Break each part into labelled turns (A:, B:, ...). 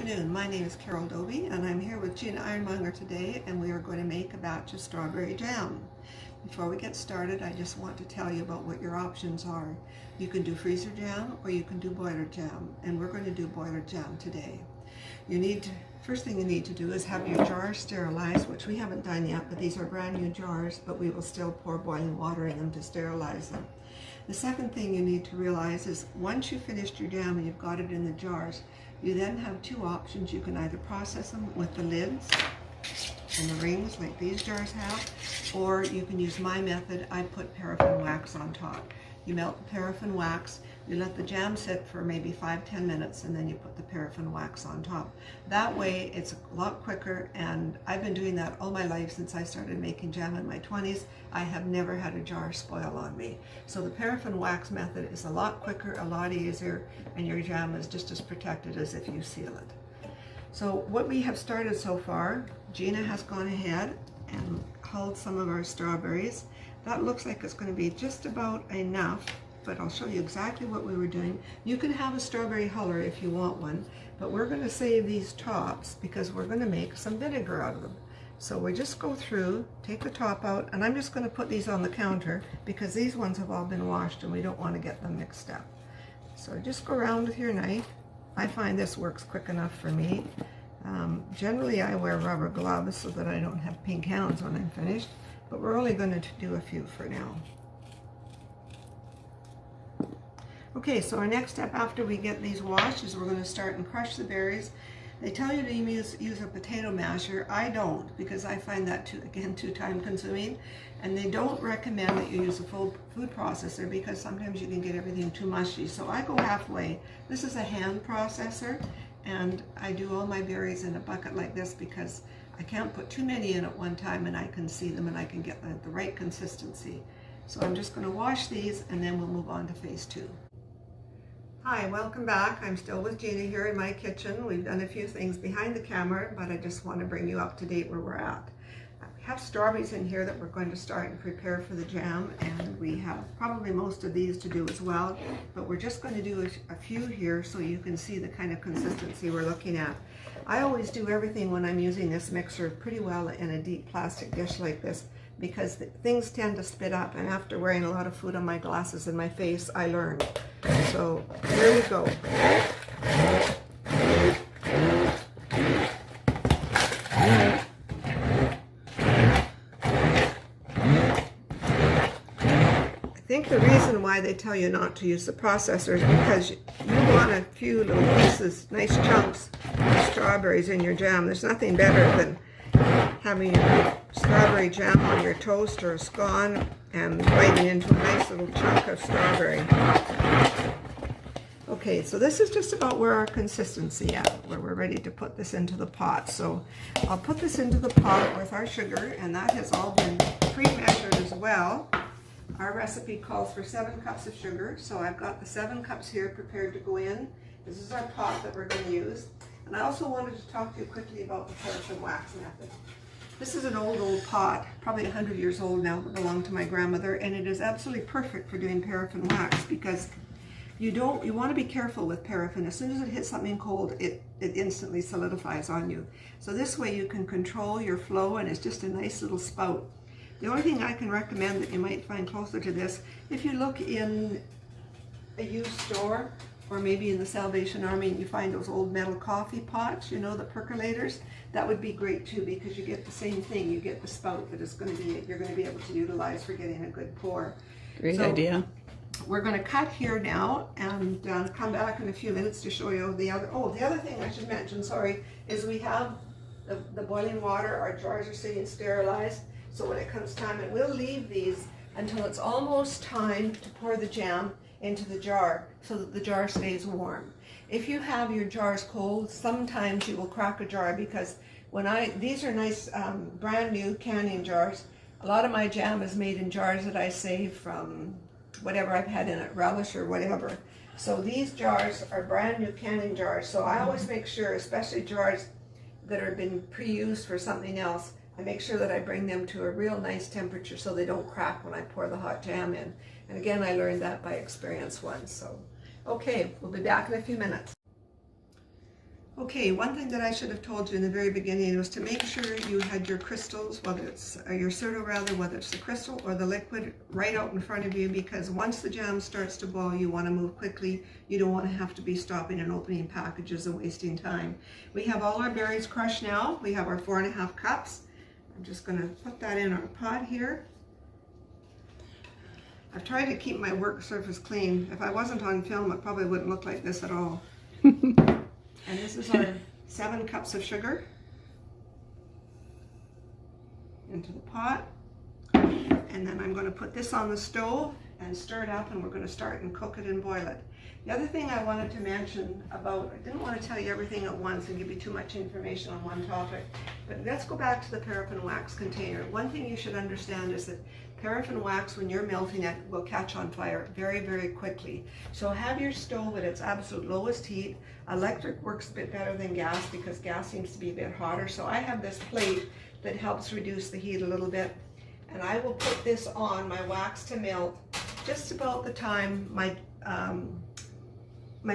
A: afternoon. My name is Carol Dobie and I'm here with Gina Ironmonger today, and we are going to make a batch of strawberry jam. Before we get started, I just want to tell you about what your options are. You can do freezer jam or you can do boiler jam, and we're going to do boiler jam today. First thing you need to do is have your jars sterilized, which we haven't done yet, but these are brand new jars, but we will still pour boiling water in them to sterilize them. The second thing you need to realize is once you've finished your jam and you've got it in the jars, you then have two options. You can either process them with the lids and the rings like these jars have, or you can use my method. I put paraffin wax on top. You melt the paraffin wax, you let the jam sit for maybe 5-10 minutes, and then you put the paraffin wax on top. That way it's a lot quicker, and I've been doing that all my life since I started making jam in my 20s. I have never had a jar spoil on me. So the paraffin wax method is a lot quicker, a lot easier, and your jam is just as protected as if you seal it. So what we have started so far, Gina has gone ahead and hulled some of our strawberries. That looks like it's going to be just about enough, but I'll show you exactly what we were doing. You can have a strawberry huller if you want one, but we're going to save these tops because we're going to make some vinegar out of them. So we just go through, take the top out, and I'm just going to put these on the counter because these ones have all been washed and we don't want to get them mixed up. So just go around with your knife. I find this works quick enough for me. Generally I wear rubber gloves so that I don't have pink hands when I'm finished, but we're only going to do a few for now. Okay, so our next step after we get these washed is we're going to start and crush the berries. They tell you to use a potato masher. I don't, because I find that too time consuming, and they don't recommend that you use a full food processor because sometimes you can get everything too mushy. So I go halfway. This is a hand processor, and I do all my berries in a bucket like this because I can't put too many in at one time, and I can see them and I can get the right consistency. So I'm just going to wash these and then we'll move on to phase 2. Hi, welcome back. I'm still with Gina here in my kitchen. We've done a few things behind the camera, but I just want to bring you up to date where we're at. We have strawberries in here that we're going to start and prepare for the jam, and we have probably most of these to do as well, but we're just going to do a few here so you can see the kind of consistency we're looking at. I always do everything when I'm using this mixer pretty well in a deep plastic dish like this because things tend to spit up, and after wearing a lot of food on my glasses and my face, I learned. So here we go. I think the reason why they tell you not to use the processor is because you want a few little pieces, nice chunks of strawberries in your jam. There's nothing better than having your strawberry jam on your toast or a scone and biting into a nice little chunk of strawberry. Okay, so this is just about where our consistency at, where we're ready to put this into the pot. So I'll put this into the pot with our sugar, and that has all been pre-measured as well. Our recipe calls for 7 cups of sugar, so I've got the 7 cups here prepared to go in. This is our pot that we're going to use. And I also wanted to talk to you quickly about the paraffin wax method. This is an old pot, probably 100 years old now, that belonged to my grandmother, and it is absolutely perfect for doing paraffin wax because you want to be careful with paraffin. As soon as it hits something cold, it instantly solidifies on you. So this way you can control your flow, and it's just a nice little spout. The only thing I can recommend that you might find closer to this, if you look in a used store or maybe in the Salvation Army and you find those old metal coffee pots, you know, the percolators, that would be great too because you get the same thing. You get the spout that you're going to be able to utilize for getting a good pour.
B: Great idea.
A: We're going to cut here now and come back in a few minutes to show you the other thing I should mention, is we have the boiling water. Our jars are sitting sterilized, so when it comes time, and we'll leave these until it's almost time to pour the jam into the jar so that the jar stays warm. If you have your jars cold, sometimes you will crack a jar because these are nice brand new canning jars. A lot of my jam is made in jars that I save from whatever I've had in it, relish or whatever. So these jars are brand new canning jars. So I always make sure, especially jars that have been pre-used for something else, I make sure that I bring them to a real nice temperature so they don't crack when I pour the hot jam in. And again, I learned that by experience once. So, okay, we'll be back in a few minutes. Okay, one thing that I should have told you in the very beginning was to make sure you had your crystals, whether it's your Certo rather, whether it's the crystal or the liquid, right out in front of you, because once the jam starts to boil, you want to move quickly. You don't want to have to be stopping and opening packages and wasting time. We have all our berries crushed now. We have our 4½ cups. I'm just going to put that in our pot here. I've tried to keep my work surface clean. If I wasn't on film, it probably wouldn't look like this at all. And this is our 7 cups of sugar into the pot. And then I'm going to put this on the stove and stir it up, and we're going to start and cook it and boil it. The other thing I wanted to mention about, I didn't want to tell you everything at once and give you too much information on one topic, but let's go back to the paraffin wax container. One thing you should understand is that paraffin wax, when you're melting it, will catch on fire very, very quickly. So have your stove at its absolute lowest heat. Electric works a bit better than gas because gas seems to be a bit hotter. So I have this plate that helps reduce the heat a little bit. And I will put this on my wax to melt just about the time my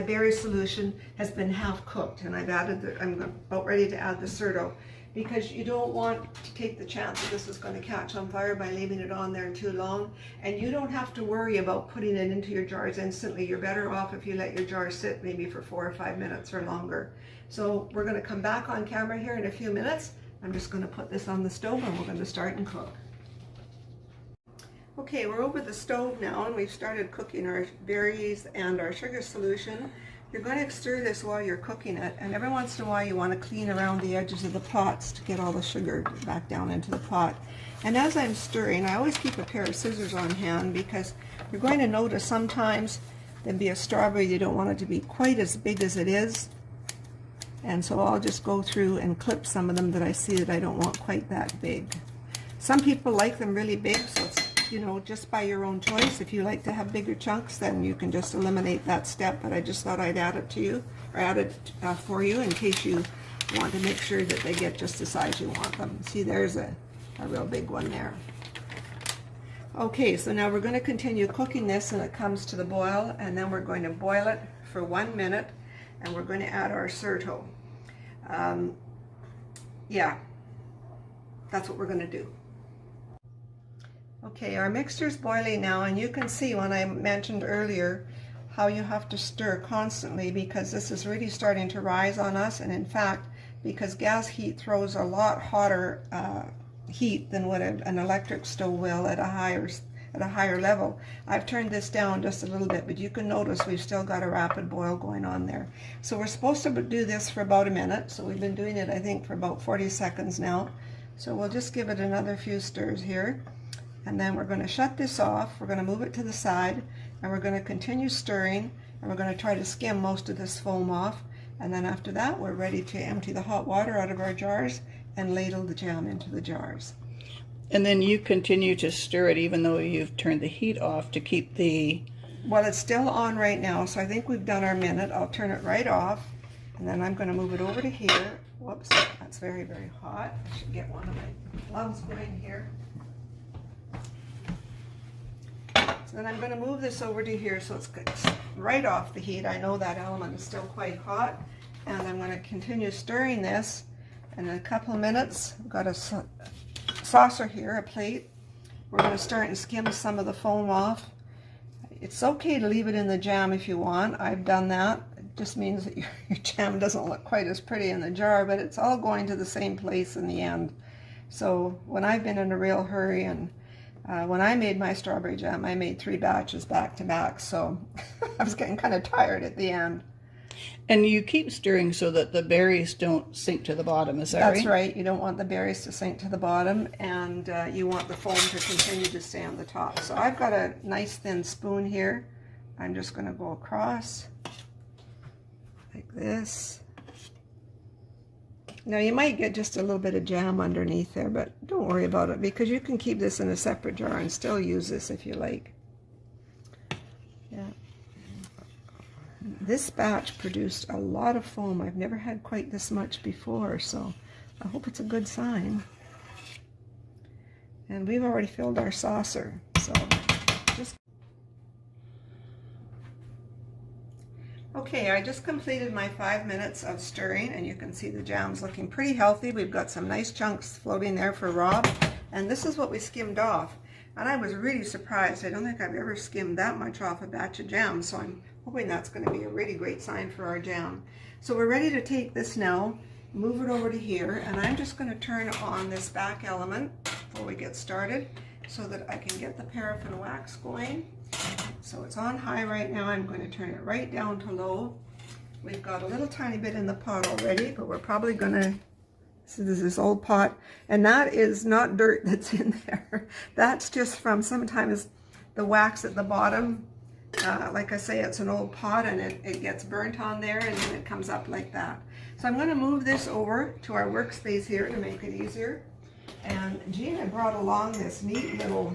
A: berry solution has been half cooked, and I'm about ready to add the Certo, because you don't want to take the chance that this is going to catch on fire by leaving it on there too long. And you don't have to worry about putting it into your jars instantly. You're better off if you let your jar sit maybe for 4 or 5 minutes or longer. So we're going to come back on camera here in a few minutes. I'm just going to put this on the stove and we're going to start and cook. Okay, we're over the stove now and we've started cooking our berries and our sugar solution. You're going to stir this while you're cooking it, and every once in a while you want to clean around the edges of the pots to get all the sugar back down into the pot. And as I'm stirring, I always keep a pair of scissors on hand, because you're going to notice sometimes there'll be a strawberry, you don't want it to be quite as big as it is. And so I'll just go through and clip some of them that I see that I don't want quite that big. Some people like them really big, so it's, you know, just by your own choice. If you like to have bigger chunks, then you can just eliminate that step, but I just thought I'd add it to you, or add it for you in case you want to make sure that they get just the size you want them. See, there's a real big one there. Okay, so now we're going to continue cooking this and it comes to the boil, and then we're going to boil it for 1 minute, and we're going to add our Certo. Yeah, that's what we're going to do. Okay, our mixture's boiling now, and you can see when I mentioned earlier how you have to stir constantly, because this is really starting to rise on us. And in fact, because gas heat throws a lot hotter heat than what an electric stove will at a higher level, I've turned this down just a little bit, but you can notice we've still got a rapid boil going on there. So we're supposed to do this for about 1 minute, so we've been doing it I think for about 40 seconds now. So we'll just give it another few stirs here. And then we're going to shut this off, we're going to move it to the side, and we're going to continue stirring, and we're going to try to skim most of this foam off. And then after that, we're ready to empty the hot water out of our jars and ladle the jam into the jars.
B: And then you continue to stir it even though you've turned the heat off to keep the...
A: Well, it's still on right now, so I think we've done our minute. I'll turn it right off, and then I'm going to move it over to here. Whoops, that's very, very hot. I should get one of my gloves going here. So then I'm going to move this over to here so it's right off the heat. I know that element is still quite hot, and I'm going to continue stirring this. And in a couple of minutes, I've got a saucer here, a plate. We're going to start and skim some of the foam off. It's okay to leave it in the jam if you want. I've done that. It just means that your jam doesn't look quite as pretty in the jar, but it's all going to the same place in the end. So when I've been in a real hurry, and when I made my strawberry jam, I made 3 batches back to back, so I was getting kind of tired at the end.
B: And you keep stirring so that the berries don't sink to the bottom, is that right?
A: That's right. You don't want the berries to sink to the bottom, and you want the foam to continue to stay on the top. So I've got a nice thin spoon here. I'm just going to go across like this. Now you might get just a little bit of jam underneath there, but don't worry about it, because you can keep this in a separate jar and still use this if you like. Yeah. This batch produced a lot of foam. I've never had quite this much before, so I hope it's a good sign. And we've already filled our saucer, so just... Okay, I just completed my 5 minutes of stirring, and you can see the jam's looking pretty healthy. We've got some nice chunks floating there for Rob, and this is what we skimmed off. And I was really surprised. I don't think I've ever skimmed that much off a batch of jam, so I'm hoping that's going to be a really great sign for our jam. So we're ready to take this now, move it over to here, and I'm just going to turn on this back element before we get started so that I can get the paraffin wax going. So it's on high right now. I'm going to turn it right down to low. We've got a little tiny bit in the pot already, but we're probably going to, so this is this old pot, and that is not dirt that's in there. That's just from sometimes the wax at the bottom. Like I say, it's an old pot and it gets burnt on there, and then it comes up like that. So I'm going to move this over to our workspace here to make it easier. And Gina brought along this neat little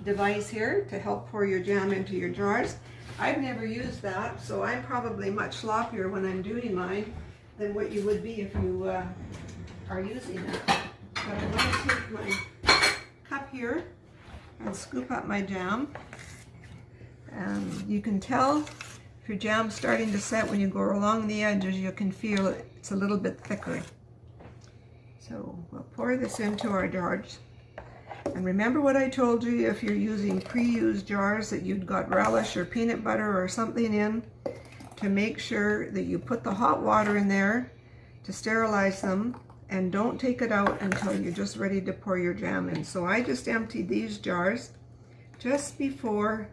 A: device here to help pour your jam into your jars. I've never used that, so I'm probably much sloppier when I'm doing mine than what you would be if you are using it. But I'm going to take my cup here and scoop up my jam. And you can tell if your jam's starting to set when you go along the edges. You can feel it's a little bit thicker. So we'll pour this into our jars. And remember what I told you, if you're using pre-used jars that you'd got relish or peanut butter or something in, to make sure that you put the hot water in there to sterilize them, and don't take it out until you're just ready to pour your jam in. So I just emptied these jars just before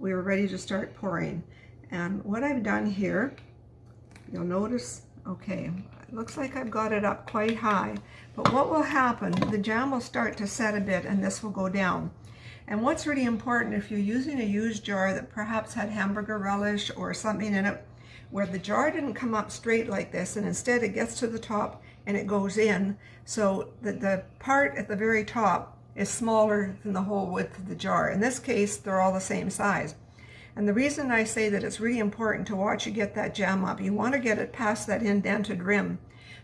A: we were ready to start pouring. And what I've done here, you'll notice, okay, it looks like I've got it up quite high, but what will happen, the jam will start to set a bit and this will go down. And what's really important, if you're using a used jar that perhaps had hamburger relish or something in it, where the jar didn't come up straight like this, and instead it gets to the top and it goes in, so that the part at the very top is smaller than the whole width of the jar. In this case, they're all the same size. And the reason I say that it's really important to watch you get that jam up, you want to get it past that indented rim,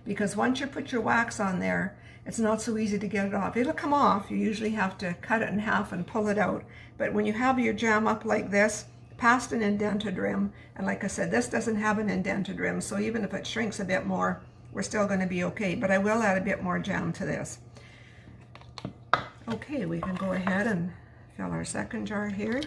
A: because once you put your wax on there, it's not so easy to get it off. It'll come off. You usually have to cut it in half and pull it out. But when you have your jam up like this, past an indented rim, and like I said, this doesn't have an indented rim, so even if it shrinks a bit more, we're still going to be okay. But I will add a bit more jam to this. Okay, we can go ahead and fill our second jar here.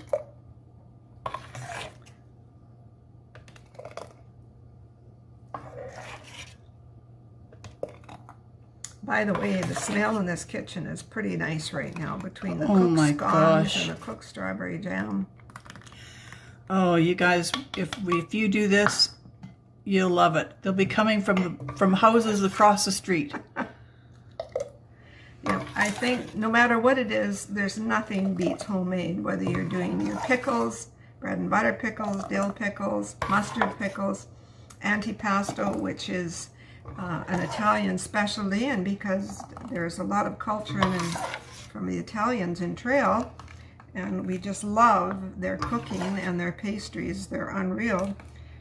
A: By the way, the smell in this kitchen is pretty nice right now, between the cooked scones and the cooked strawberry jam.
B: Oh, you guys, if you do this, you'll love it. They'll be coming from houses across the street.
A: Yeah, I think no matter what it is, there's nothing beats homemade, whether you're doing your pickles, bread and butter pickles, dill pickles, mustard pickles, antipasto, which is an Italian specialty, and because there's a lot of culture from the Italians in Trail, and we just love their cooking and their pastries. They're unreal.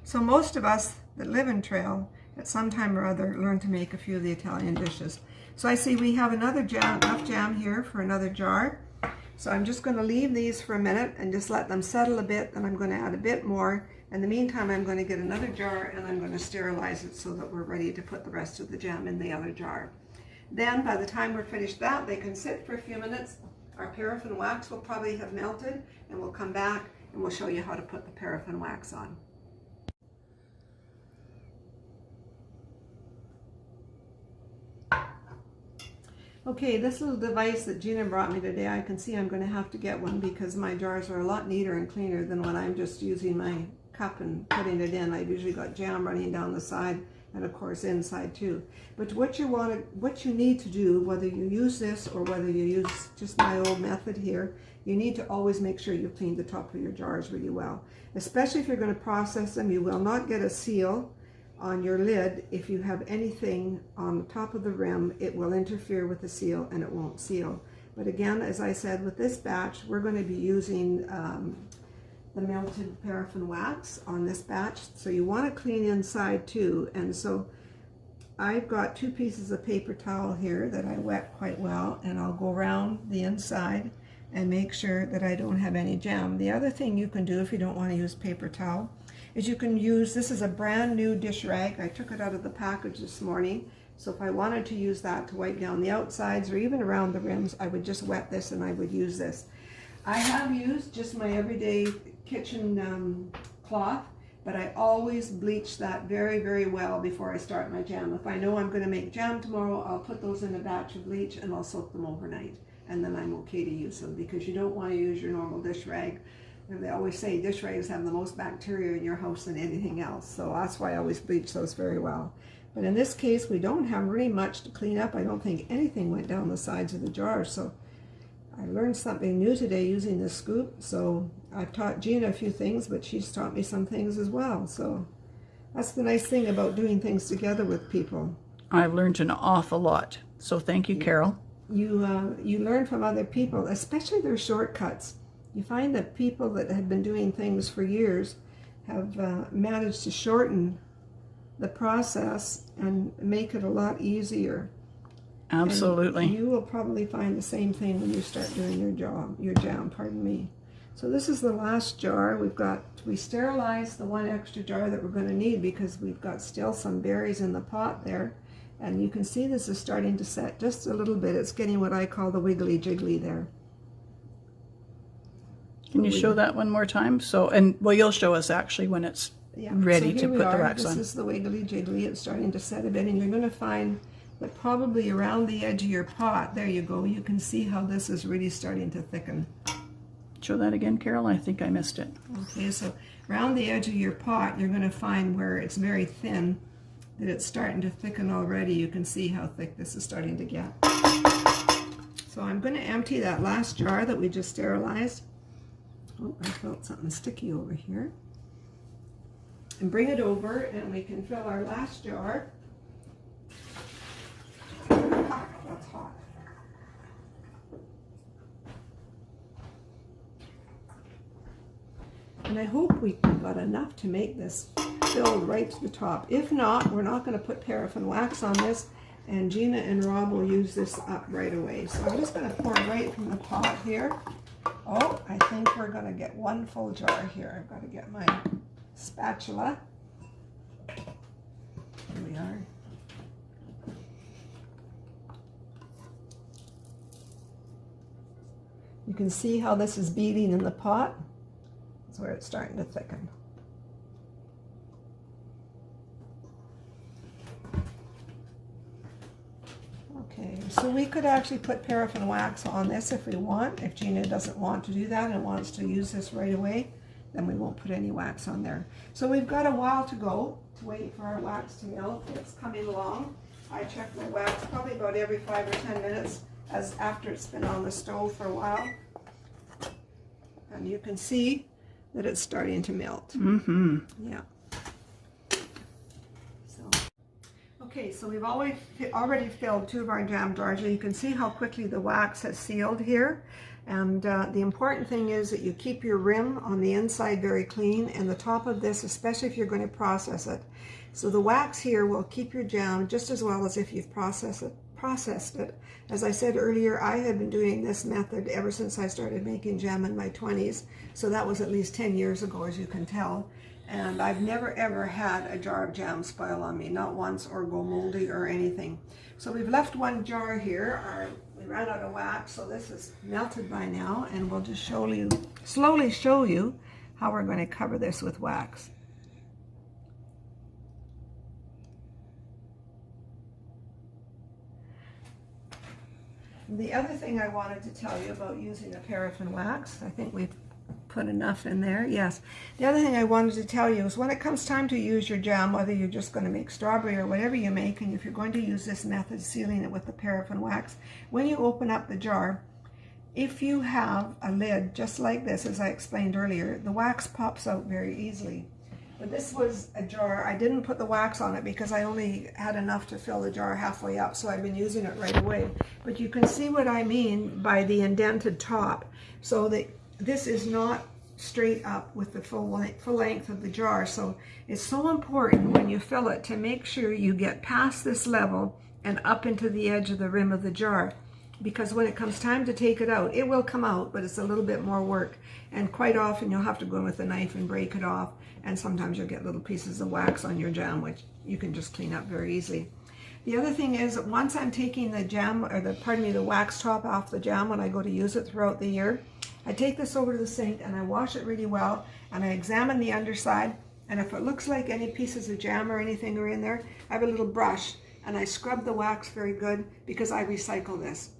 A: So most of us that live in Trail at some time or other learn to make a few of the Italian dishes. So I see we have enough jam here for another jar. So I'm just going to leave these for a minute and just let them settle a bit, then I'm going to add a bit more. In the meantime, I'm going to get another jar and I'm going to sterilize it so that we're ready to put the rest of the jam in the other jar. Then by the time we're finished that, they can sit for a few minutes. Our paraffin wax will probably have melted, and we'll come back and we'll show you how to put the paraffin wax on. Okay, this little device that Gina brought me today, I can see I'm going to have to get one because my jars are a lot neater and cleaner than when I'm just using my cup and putting it in. I've usually got jam running down the side and of course inside too. But what you need to do, whether you use this or whether you use just my old method here, you need to always make sure you clean the top of your jars really well. Especially if you're going to process them, you will not get a seal on your lid. If you have anything on the top of the rim, it will interfere with the seal and it won't seal. But again, as I said, with this batch, we're going to be using the melted paraffin wax on this batch. So you want to clean inside too. And so I've got 2 pieces of paper towel here that I wet quite well, and I'll go around the inside and make sure that I don't have any jam. The other thing you can do if you don't want to use paper towel is you can use, this is a brand new dish rag. I took it out of the package this morning. So if I wanted to use that to wipe down the outsides or even around the rims, I would just wet this and I would use this. I have used just my everyday kitchen cloth, but I always bleach that very, very well before I start my jam. If I know I'm going to make jam tomorrow, I'll put those in a batch of bleach and I'll soak them overnight. And then I'm okay to use them, because you don't want to use your normal dish rag. And they always say dish rags have the most bacteria in your house than anything else. So that's why I always bleach those very well. But in this case, we don't have really much to clean up. I don't think anything went down the sides of the jar. So I learned something new today using this scoop. So I've taught Gina a few things, but she's taught me some things as well. So that's the nice thing about doing things together with people.
B: I've learned an awful lot. So thank you, Carol.
A: You learn from other people, especially their shortcuts. You find that people that have been doing things for years have managed to shorten the process and make it a lot easier.
B: Absolutely.
A: And you will probably find the same thing when you start doing your jam, pardon me. So this is the last jar. We sterilized the one extra jar that we're going to need because we've got still some berries in the pot there. And you can see this is starting to set just a little bit. It's getting what I call the wiggly jiggly there.
B: Can you show that one more time? Well, you'll show us actually when it's ready to put the wax on.
A: This is the wiggly jiggly. It's starting to set a bit, and you're going to find that probably around the edge of your pot, there you go, you can see how this is really starting to thicken.
B: Show that again, Carol. I think I missed it.
A: Okay, so around the edge of your pot, you're going to find where it's very thin, that it's starting to thicken already. You can see how thick this is starting to get. So I'm going to empty that last jar that we just sterilized. Oh, I felt something sticky over here. And bring it over, and we can fill our last jar. That's hot. And I hope we got enough to make this filled right to the top. If not, we're not going to put paraffin wax on this, and Gina and Rob will use this up right away. So I'm just going to pour right from the pot here. Oh, I think we're going to get one full jar here. I've got to get my spatula. Here we are. You can see how this is beading in the pot. That's where it's starting to thicken. Okay, so we could actually put paraffin wax on this if we want. If Gina doesn't want to do that and wants to use this right away, then we won't put any wax on there. So we've got a while to go to wait for our wax to melt. It's coming along. I check my wax probably about every 5 or 10 minutes after it's been on the stove for a while. And you can see that it's starting to melt.
B: Mm-hmm.
A: Yeah. Okay, so we've already filled 2 of our jam jars. You can see how quickly the wax has sealed here. And the important thing is that you keep your rim on the inside very clean, and the top of this, especially if you're going to process it. So the wax here will keep your jam just as well as if you've processed it. As I said earlier, I have been doing this method ever since I started making jam in my 20s. So that was at least 10 years ago, as you can tell. And I've never ever had a jar of jam spoil on me, not once, or go moldy or anything. So we've left one jar here. We ran out of wax, so this is melted by now, and we'll just slowly show you how we're going to cover this with wax. The other thing I wanted to tell you about using a paraffin wax, I think we've put enough in there, yes. The other thing I wanted to tell you is when it comes time to use your jam, whether you're just going to make strawberry or whatever you make, and if you're going to use this method, sealing it with the paraffin wax, when you open up the jar, if you have a lid just like this, as I explained earlier, the wax pops out very easily. But this was a jar, I didn't put the wax on it because I only had enough to fill the jar halfway up, so I've been using it right away. But you can see what I mean by the indented top, so that this is not straight up with the full length of the jar. So it's so important when you fill it to make sure you get past this level and up into the edge of the rim of the jar. because when it comes time to take it out, it will come out, but it's a little bit more work. And quite often you'll have to go in with a knife and break it off. And sometimes you'll get little pieces of wax on your jam, which you can just clean up very easily. The other thing is, once I'm taking the jam, or the wax top off the jam when I go to use it throughout the year, I take this over to the sink and I wash it really well, and I examine the underside, and if it looks like any pieces of jam or anything are in there, I have a little brush and I scrub the wax very good, because I recycle this.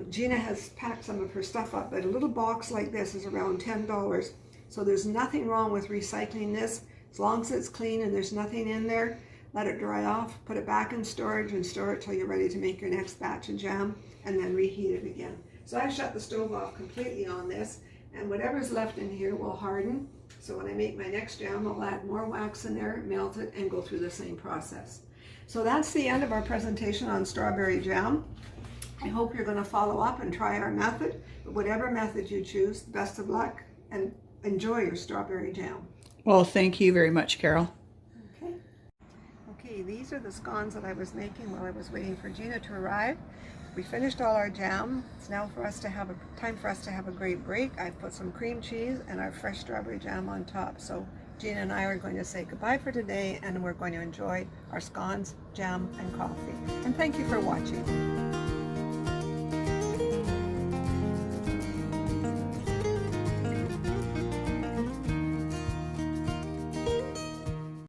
A: Gina has packed some of her stuff up, but a little box like this is around $10. So there's nothing wrong with recycling this. As long as it's clean and there's nothing in there, let it dry off, put it back in storage, and store it till you're ready to make your next batch of jam, and then reheat it again. So I've shut the stove off completely on this, and whatever's left in here will harden. So when I make my next jam, I'll add more wax in there, melt it, and go through the same process. So that's the end of our presentation on strawberry jam. I hope you're going to follow up and try our method. But whatever method you choose, best of luck, and enjoy your strawberry jam.
B: Well, thank you very much, Carol.
A: Okay, these are the scones that I was making while I was waiting for Gina to arrive. We finished all our jam. It's now time for us to have a great break. I've put some cream cheese and our fresh strawberry jam on top. So Gina and I are going to say goodbye for today, and we're going to enjoy our scones, jam, and coffee. And thank you for watching.